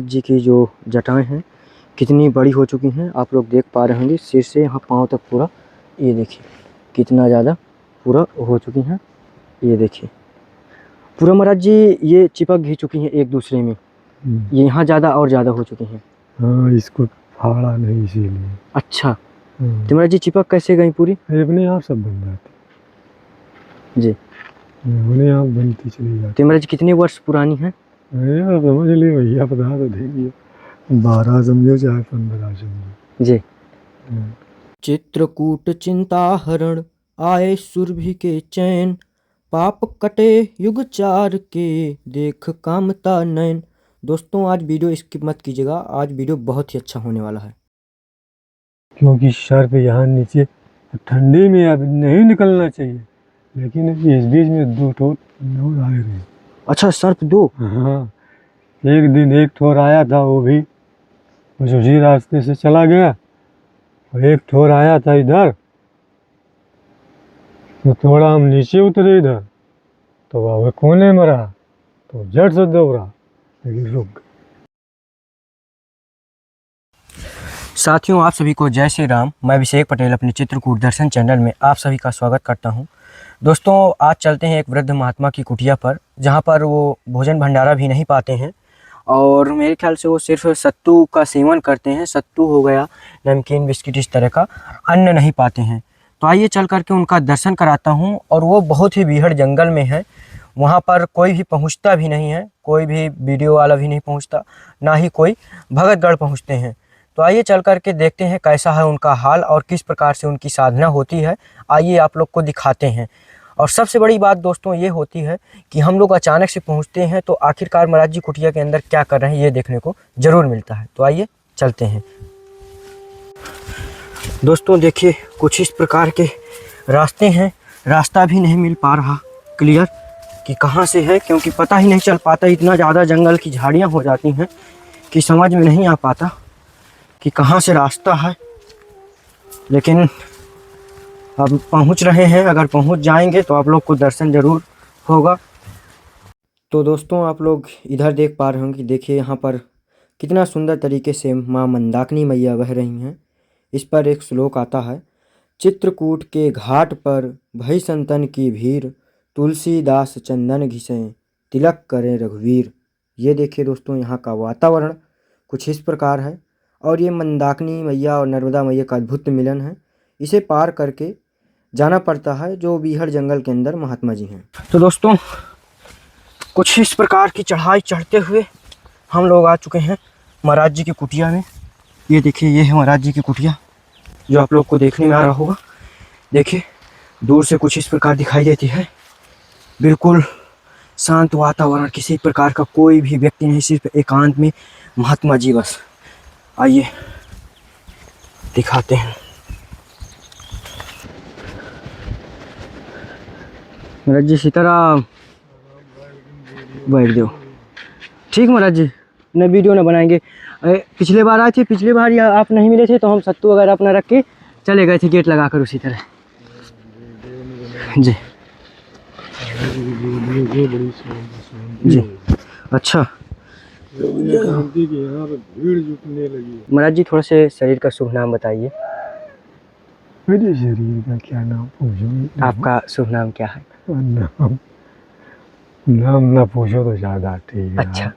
जी की जो जटाएं हैं कितनी बड़ी हो चुकी हैं, आप लोग देख पा रहे होंगे। सिर से यहाँ पाँव तक पूरा, ये देखिए कितना ज़्यादा पूरा हो चुकी हैं। ये देखिए पूरा महाराज जी ये चिपक भी चुकी हैं एक दूसरे में। ये यहाँ ज़्यादा और ज़्यादा हो चुकी हैं। हाँ, इसको फाड़ा नहीं इसीलिए। अच्छा, तो महाराज जी चिपक कैसे गई पूरी? अपने आप सब बन जाती जी, अपने आप बनती चली जाती। तो महाराज जी कितने वर्ष पुरानी है? समझ ली भैया, बता तो देंगे 12 समझो चाहे 15 समझो जी। चित्रकूट चिंता हरण आए सुरभि के चैन, पाप कटे युग चार के देख कामता नयन। दोस्तों आज वीडियो स्किप मत कीजिएगा, आज वीडियो बहुत ही अच्छा होने वाला है। क्योंकि सर्प यहाँ नीचे ठंडी में अब नहीं निकलना चाहिए, लेकिन इस बीच में 2 ठो लोग आए रहे। अच्छा, सर्प 2? हाँ, एक दिन एक ठोर आया था, वो भी कुछ उसी रास्ते से चला गया, और एक ठोर आया था इधर, तो थोड़ा हम नीचे उतरे इधर, तो वह कोने में रहा, तो जड़ से दौड़ा लेकिन रुक गया। साथियों आप सभी को जय श्री राम। मैं अभिषेक पटेल अपने चित्रकूट दर्शन चैनल में आप सभी का स्वागत करता हूं। दोस्तों आज चलते हैं एक वृद्ध महात्मा की कुटिया पर, जहां पर वो भोजन भंडारा भी नहीं पाते हैं और मेरे ख्याल से वो सिर्फ सत्तू का सेवन करते हैं। सत्तू हो गया, नमकीन, बिस्किट, इस तरह का अन्न नहीं पाते हैं। तो आइए चल करके उनका दर्शन कराता हूँ। और वो बहुत ही बीहड़ जंगल में है, वहाँ पर कोई भी पहुँचता भी नहीं है, कोई भी वीडियो वाला भी नहीं पहुँचता, ना ही कोई भगतगढ़ पहुँचते हैं। तो आइए चल करके देखते हैं कैसा है उनका हाल और किस प्रकार से उनकी साधना होती है। आइए आप लोग को दिखाते हैं। और सबसे बड़ी बात दोस्तों ये होती है कि हम लोग अचानक से पहुंचते हैं तो आखिरकार महाराज जी कुटिया के अंदर क्या कर रहे हैं ये देखने को ज़रूर मिलता है। तो आइए चलते हैं। दोस्तों देखिए कुछ इस प्रकार के रास्ते हैं, रास्ता भी नहीं मिल पा रहा क्लियर कि कहाँ से है, क्योंकि पता ही नहीं चल पाता। इतना ज़्यादा जंगल की झाड़ियाँ हो जाती हैं कि समझ में नहीं आ पाता कि कहाँ से रास्ता है। लेकिन अब पहुँच रहे हैं, अगर पहुँच जाएंगे तो आप लोग को दर्शन ज़रूर होगा। तो दोस्तों आप लोग इधर देख पा रहे होंगे, देखिए यहाँ पर कितना सुंदर तरीके से माँ मंदाकिनी मैया बह रही हैं। इस पर एक श्लोक आता है, चित्रकूट के घाट पर भई संतन की भीड़, तुलसीदास चंदन घिसें तिलक करें रघुवीर। ये देखिए दोस्तों यहाँ का वातावरण कुछ इस प्रकार है और ये मंदाकिनी मैया और नर्मदा मैया का अद्भुत मिलन है। इसे पार करके जाना पड़ता है जो बीहड़ जंगल के अंदर महात्मा जी हैं। तो दोस्तों कुछ इस प्रकार की चढ़ाई चढ़ते हुए हम लोग आ चुके हैं महाराज जी की कुटिया में। ये देखिए ये है महाराज जी की कुटिया जो आप लोग को देखने में आ रहा होगा। देखिए दूर से कुछ इस प्रकार दिखाई देती है, बिल्कुल शांत वातावरण, किसी प्रकार का कोई भी व्यक्ति नहीं, सिर्फ एकांत में महात्मा जी बस। आइए दिखाते हैं। महाराज जी सीताराम, बैठ दो। ठीक महाराज जी, न वीडियो न बनाएंगे। पिछले बार आए थे, पिछले बार या आप नहीं मिले थे तो हम सत्तू वगैरह अपना रख के चले गए थे गेट लगाकर उसी तरह। जी जी अच्छा। महाराज जी थोड़ा से शरीर का शुभ नाम बताइए। मेरे शरीर का क्या नाम पूछो? आपका शुभ नाम क्या है? नाम ना पूछो तो ज़्यादा ठीक है। अच्छा,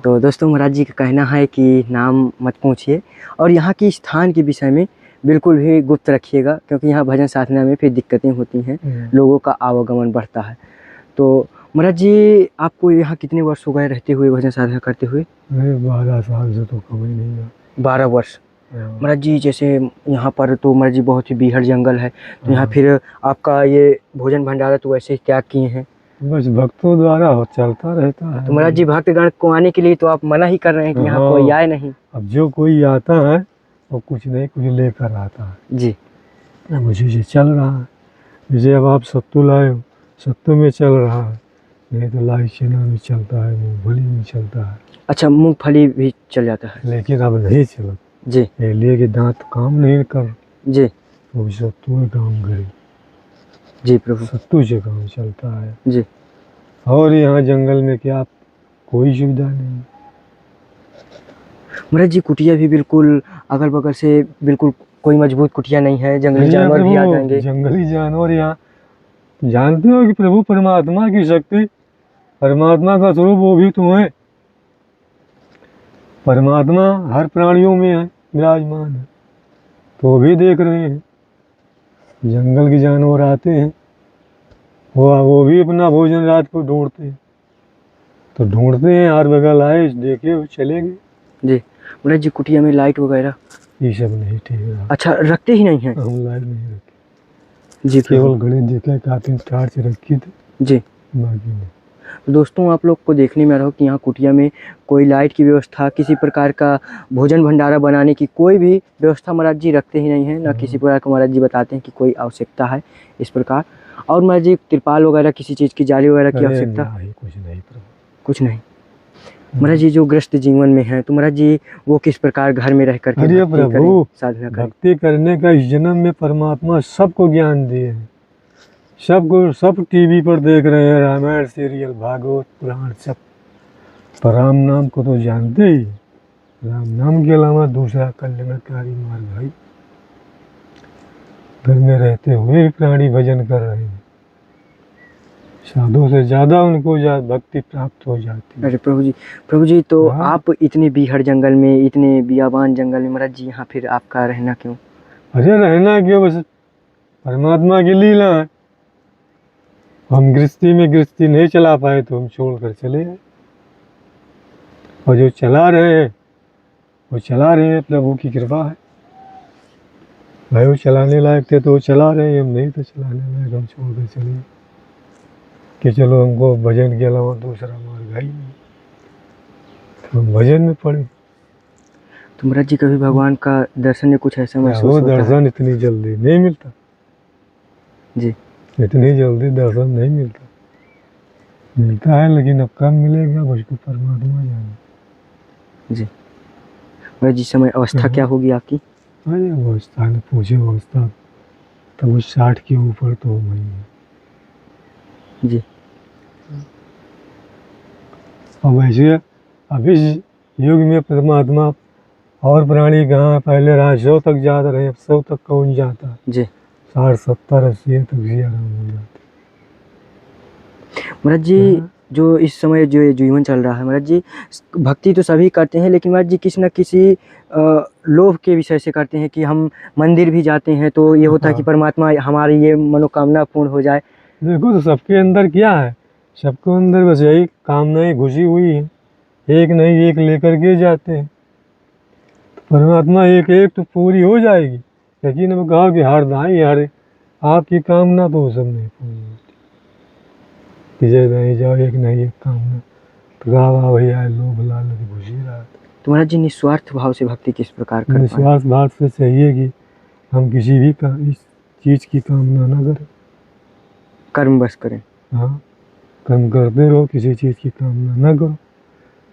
तो दोस्तों महाराज जी का कहना है कि नाम मत पूछिए और यहाँ की स्थान के विषय में बिल्कुल भी गुप्त रखिएगा, क्योंकि यहाँ भजन साधना में फिर दिक्कतें होती हैं, लोगों का आवागमन बढ़ता है। तो महाराज जी आपको यहाँ कितने वर्ष हो गए रहते हुए, भजन साधना करते हुए? 12 साल से तो कम ही नहीं है। 12 वर्ष। महाराज जी जैसे यहाँ पर तो महाराज जी बहुत ही बीहड़ जंगल है, तो यहाँ फिर आपका ये भोजन भंडारा तो वैसे ही त्याग किए हैं? बस भक्तों द्वारा हो चलता रहता है। तो महाराज जी भक्तगण को आने के लिए तो आप मना ही कर रहे हैं कि यहाँ कोई आए नहीं। अब जो कोई आता है वो कुछ नहीं कुछ लेकर आता है जी। मुझे ये चल रहा है, जैसे अब आप सत्तू लाए हो, सत्तू में चल रहा है, नहीं तो लाई चना में चलता है, मूंगफली में चलता है। अच्छा, मूंगफली भी चल जाता है, लेकिन अब नहीं चलता जी। लिए कि दांत काम नहीं कर जी, तो भी सत्तू में काम करे। जी प्रभु, सत्तू से काम चलता है जी। और यहाँ जंगल में क्या कोई सुविधा नहीं। महाराज जी कुटिया भी बिल्कुल अगल बगल से बिल्कुल कोई मजबूत कुटिया नहीं है, जंगली अरे जानवर भी आ प्रभु, जाएंगे। जंगली जानवर यहाँ जानते हो कि प्रभु परमात्मा की शक्ति, परमात्मा का स्वरूप वो भी तो है। परमात्मा हर प्राणियों में है, विराजमान है, तो वो भी देख रहे हैं। जंगल के जानवर आते हैं, वो भी अपना भोजन रात को ढूंढते हैं, तो ढूंढते हैं हर बगल आए देखे चले गए। जी महाराज जी कुटिया में लाइट वगैरह ये सब नहीं ठीक रहा। अच्छा रखते ही नहीं हैं। हम लाइट नहीं रखे, जी प्रभु। केवल घड़ी देखे काफी टार्च रखी थी, जी बाकी नहीं। तो दोस्तों आप लोग को देखने में आ रहा हो कि यहाँ कुटिया में कोई लाइट की व्यवस्था, किसी प्रकार का भोजन भंडारा बनाने की कोई भी व्यवस्था महाराज जी रखते ही नहीं है, ना किसी प्रकार का महाराज जी बताते हैं कि कोई आवश्यकता है इस प्रकार। और महाराज जी तिरपाल वगैरह किसी चीज़ की जाली वगैरह की अरे आवश्यकता नहीं, कुछ नहीं प्रभु, कुछ नहीं। महाराज जी जो ग्रस्त जीवन में है तो महाराज जी वो किस प्रकार घर में रह करके अरे भक्ति प्रभु, करें, साधना करें। भक्ति करने का इस जन्म में परमात्मा सबको ज्ञान दिए हैं, सबको, सब टीवी पर देख रहे हैं रामायण सीरियल, भागवत पुराण सब, पर राम नाम को तो जानते ही। राम नाम के अलावा दूसरा कल्याणकारी मार्ग है। घर में रहते हुए भी प्राणी भजन कर रहे हैं, साधु से ज्यादा उनको भक्ति प्राप्त हो जाती है। अरे प्रभु जी तो हाँ। आप इतने बीहड़ जंगल में, इतने बियाबान जंगल में महाराज जी यहाँ फिर आपका रहना क्यों? अरे रहना क्यों, बस परमात्मा की लीला है। हम गृहस्थी में गृहस्थी नहीं चला पाए तो हम छोड़कर चले गए, और जो चला रहे हैं वो चला रहे हैं, प्रभु की कृपा है। भाई वो चलाने लायक थे तो वो चला रहे हैं, हम नहीं तो चलाने लायक, हम छोड़कर चले गए कि चलो हमको भजन के अलावा दूसरा मार्ग है ही नहीं, तो हम भजन में पड़े। तो महाराज जी कभी भगवान का दर्शन में कुछ ऐसा महसूस वो होता है? दर्शन इतनी जल्दी नहीं मिलता जी इतनी जल्दी दर्शन नहीं मिलता, मिलता है लेकिन अब कब मिलेगा उसको परमात्मा जाने। जी महाराज जी समय अवस्था क्या होगी आपकी? अरे अवस्था ने पूछे, अवस्था तब वो 60 के ऊपर तो हो गई है। जी अब ऐसे अभी युग में परमात्मा और प्राणी कहाँ, पहले रहा 100 तक जाते रहे, अब 100 तक कौन जाता है? जी 60 70 80 तक भी आराम हो जाते। महाराज जी जो इस समय जो ये जीवन चल रहा है महाराज जी, भक्ति तो सभी करते हैं लेकिन महाराज जी किसी न किसी लोभ के विषय से करते हैं कि हम मंदिर भी जाते हैं तो ये होता है कि परमात्मा हमारी ये मनोकामना पूर्ण हो जाए। देखो तो सबके अंदर क्या है, सबके अंदर बस यही कामनाएं घुसी हुई है, एक नहीं एक लेकर के जाते हैं। तो परमात्मा एक एक तो पूरी हो जाएगी, लेकिन अब कहा कि हर दाई हर आपकी कामना तो वो सब नहीं पूरी होती। विजय नहीं जाओ एक नहीं एक कामना, तो कहा वाह भैया लोभ लालच घुसी रहा। तो महाराज जी निस्वार्थ भाव से भक्ति किस प्रकार कर पाएं? निस्वार्थ भाव से चाहिए कि हम किसी भी इस चीज़ की कामना न करें, कर्म बस करें। हाँ कर्म करते रहो, किसी चीज़ की कामना न करो।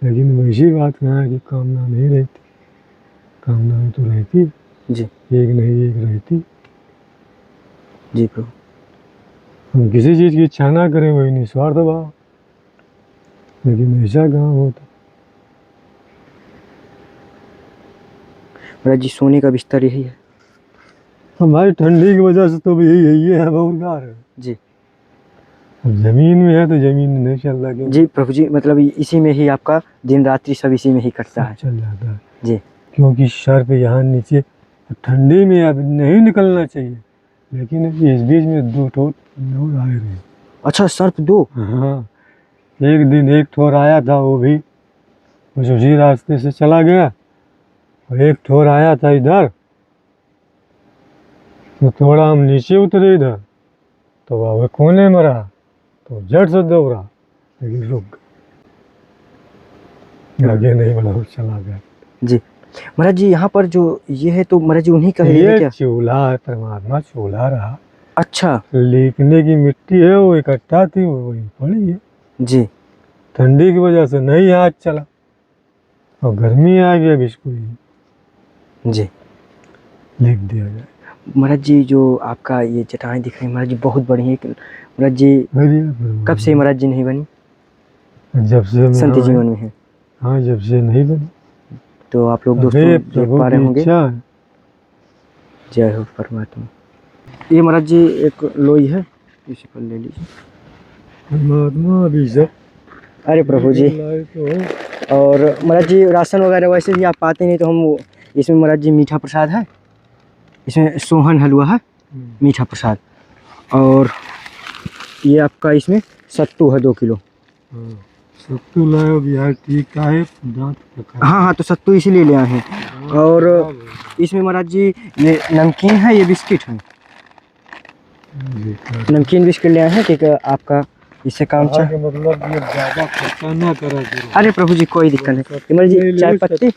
लेकिन वैसी बात यहाँ है कि कामना नहीं रहती, कामना तो रहती है, जी एक नहीं एक रहती। जी प्रभु। हम किसी चीज़ की इच्छा ना करें वही निस्वार्थ भाव, लेकिन ऐसा कहाँ होता। महाराज जी सोने का बिस्तर यही है? हमारी ठंडी की वजह से तो भी यही है बहुत है। जी अब जमीन में है तो जमीन में नहीं चल रहा, क्यों? जी प्रभु जी मतलब इसी में ही आपका दिन रात्रि सब इसी में ही कटता है? चल जाता है जी क्योंकि सर्प यहाँ नीचे ठंडी में अब नहीं निकलना चाहिए, लेकिन इस बीच में 2 ठोर लोग आए रहे। अच्छा सर्प 2? हाँ एक दिन एक ठोर आया था, वो भी उसी रास्ते से चला गया, और एक ठोर आया था इधर, तो थोड़ा हम नीचे उतरे इधर, तो वह कोने में रहा, तो झट से दौड़ा, लेकिन रुक गया, आगे नहीं बढ़ा, वो चला गया। जी महाराज जी यहाँ पर जो ये है तो महाराज जी उन्हीं का है ये क्या? चूल्हा है, परमात्मा चूल्हा रहा। अच्छा लीपने की मिट्टी है वो इकट्ठा थी, वो वही पड़ी है। जी ठंडी की वजह से नहीं हाथ चला, और गर्मी आ गई, अब इसको जी लिख दिया जाए। महाराज जी जो आपका ये चट्टानें दिख रही है महाराज जी बहुत बड़ी है, महाराज जी कब से महाराज जी नहीं बनी? जब से मैं संत जीवन में है? हाँ जब से नहीं बनी, तो आप लोग दोस्तों अरे देख प्रभु पा रहे की होंगे। इच्छा है। जय हो परमात्मा। ये महाराज जी एक लोई है, इसी पर ले लीजिए। परमात्मा अभी सब अरे प्रभु जी। लाए तो हो। और महाराज जी राशन वगैरह वैसे भी आप पाते नहीं, तो हम इसमें महाराज जी मीठा प्रसाद है, इसमें सोहन हलवा है, मीठा प्रसाद। और ये आपका इसमें सत्तू है 2 किलो। हाँ, सत्तू लाओ बिहार ठीक का है, दांत का खराब। हाँ हाँ, तो सत्तू इसीलिए ले आए हैं। और इसमें महाराज जी ये नमकीन है, ये बिस्किट है, नमकीन बिस्किट ले आए हैं, ठीक है आपका इससे काम चल। मतलब ये ज्यादा खर्चा ना करा करो। अरे प्रभु जी कोई दिक्कत नहीं। इमर जी चाय पत्ती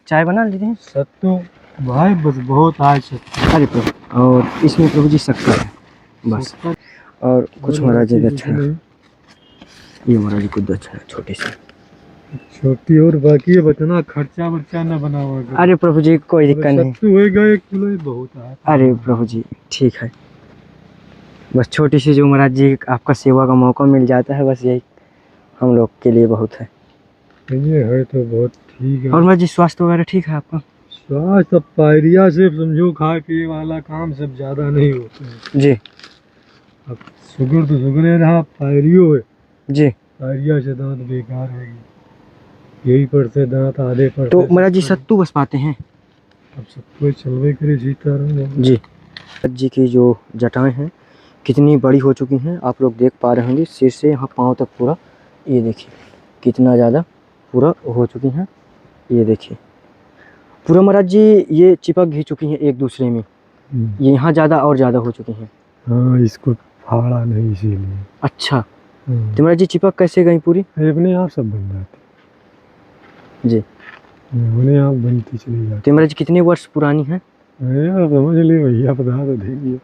चाय बना लेते हैं। सत्तू भाई बस बहुत आज सत्तू। अरे प्रभु, और इसमें प्रभु जी शक्कर है बस। और कुछ महाराज जी दक्षिणा, ये महाराज जी कुछ दक्षिणा छोटी सी छोटी, और बाकी ये बतना खर्चा वर्चा न बना हुआ। अरे प्रभु जी कोई दिक्कत नहीं। सत्तू होएगा 1 किलो ही बहुत है। अरे प्रभु जी ठीक है, बस छोटी सी जो महाराज जी आपका सेवा का मौका मिल जाता है, बस यही हम लोग के लिए बहुत है। ये है तो बहुत ठीक है। और महाराज जी स्वास्थ्य वगैरह ठीक है आपका? स्वास्थ्य अब पायरिया से समझो खा पिए वाला काम सब ज्यादा नहीं होते हैं जी। अब शुगर तो शुगर है रहा, पायरियो है जी। पायरिया से दांत बेकार होगी, यही पर से दांत आधे पर तो महाराज जी सत्तू बस पाते हैं। अब सब कोई चलवे करे जीता रहा जी। महाराज जी की जो जटाएं हैं कितनी बड़ी हो चुकी हैं, आप लोग देख पा रहे होंगे, सिर से यहाँ पाँव तक पूरा, ये देखिए कितना ज़्यादा पूरा हो चुकी हैं। ये देखिए पूरा महाराज जी ये चिपक घी चुकी हैं एक दूसरे में, ये यहाँ ज़्यादा और ज़्यादा हो चुकी हैं। हाँ, इसको फाड़ा नहीं इसीलिए। अच्छा, तो महाराज जी चिपक कैसे गई पूरी? अपने आप सब बन जाती जी, अपने आप बनती चली जाती। तो महाराज जी कितने वर्ष पुरानी है? यार समझ ली भैया, बता तो देंगे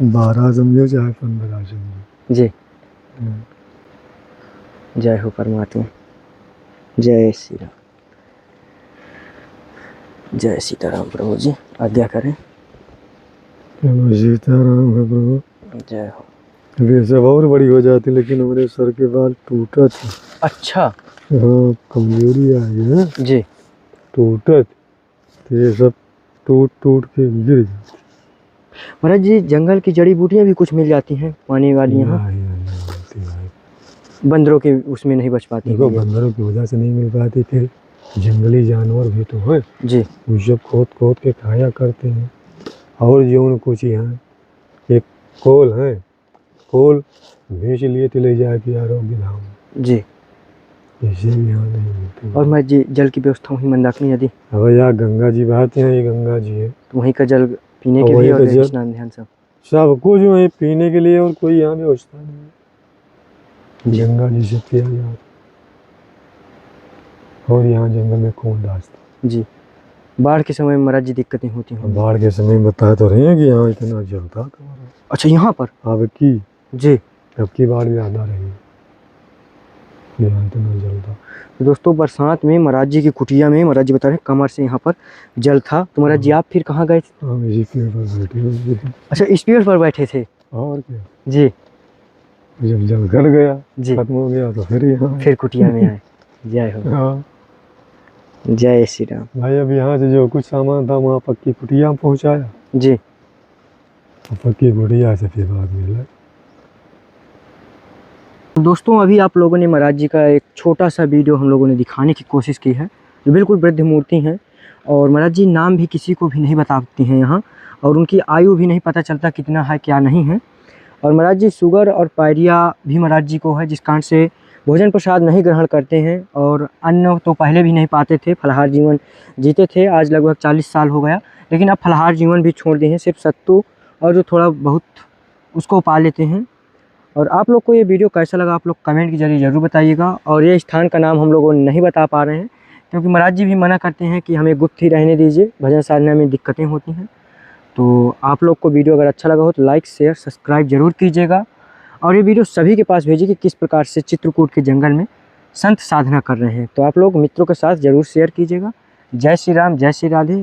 12 समझो चाहे 15 समझो। जी। जय हो परमात्मा, जय श्री राम, जय सीताराम। प्रभु जी आज्ञा करें। सीताराम है प्रभु। जय हो। अभी सब और बड़ी हो जाती, लेकिन हमारे सर के बाल टूटा था। अच्छा। हाँ, कमजोरी आ गई ना जी। टूटा, तो ये सब टूट टूट के गिर जाती। महाराज जी जंगल की जड़ी बूटियां भी कुछ मिल जाती हैं पानी वाली यहाँ, बंदरों के उसमें नहीं बच पाती। देखो बंदरों की वजह से नहीं मिल पाती, फिर जंगली जानवर भी तो है जी, वो सब खोद खोद के खाया करते हैं। और जो कुछ यहाँ एक कोल है, कोल बेच लिए तो ले जाके आरोग्य धाम जी, इसे भी यहाँ नहीं मिलती। और महाराज जी जल की व्यवस्था वहीं मंदाकिनी नदी, अब यहाँ गंगा जी बहते हैं, ये गंगा जी है, तो वहीं का जल पीने के लिए और स्नान ध्यान सब कुछ जो है पीने के लिए, और कोई यहाँ व्यवस्था नहीं है। गंगा जी से पिया जाता, और यहाँ जंगल में कौन डालता। जी। बाढ़ के समय में महाराज जी दिक्कतें होती हैं। बाढ़ के समय बता तो रहे हैं कि यहाँ इतना जलता। अच्छा यहाँ पर अब की जी, अब की बाढ़ ज़्यादा रही, यहाँ इतना जलता। तो दोस्तों बरसात में महाराज जी की कुटिया में महाराज जी बता रहे हैं कमर से यहाँ पर जल था। तो महाराज जी आप फिर कहाँ गए थे? हम इसी पेड़ पर बैठे हुए थे। अच्छा इस पेड़ पर बैठे थे। और क्या जी। जब जल घट गया, जी, खत्म हो गया, तो फिर यहाँ फिर कुटिया में आए। जय हो। हाँ जय श्री राम। भाई, अब यहाँ से जो कुछ सामान था वहाँ पक्की कुटिया में पहुँचाया। जी। पक्की कुटिया से फिर बाद में दोस्तों अभी आप लोगों ने महाराज जी का एक छोटा सा वीडियो हम लोगों ने दिखाने की कोशिश की है, जो बिल्कुल वृद्ध मूर्ति हैं, और महाराज जी नाम भी किसी को भी नहीं बताती हैं यहाँ, और उनकी आयु भी नहीं पता चलता कितना है क्या नहीं है। और महाराज जी शुगर और पायरिया भी महाराज जी को है, जिस कारण से भोजन प्रसाद नहीं ग्रहण करते हैं, और अन्न तो पहले भी नहीं पाते थे, फलाहार जीवन जीते थे। आज लगभग 40 साल हो गया, लेकिन अब फलाहार जीवन भी छोड़ दिए हैं, सिर्फ सत्तू और जो थोड़ा बहुत उसको पा लेते हैं। और आप लोग को ये वीडियो कैसा लगा आप लोग कमेंट के जरिए ज़रूर बताइएगा। और ये स्थान का नाम हम लोगों नहीं बता पा रहे हैं, क्योंकि महाराज जी भी मना करते हैं कि हमें गुप्त ही रहने दीजिए, भजन साधना में दिक्कतें होती हैं। तो आप लोग को वीडियो अगर अच्छा लगा हो तो लाइक शेयर सब्सक्राइब जरूर कीजिएगा, और ये वीडियो सभी के पास भेजिए कि किस प्रकार से चित्रकूट के जंगल में संत साधना कर रहे हैं। तो आप लोग मित्रों के साथ ज़रूर शेयर कीजिएगा। जय श्री राम, जय श्री राधे।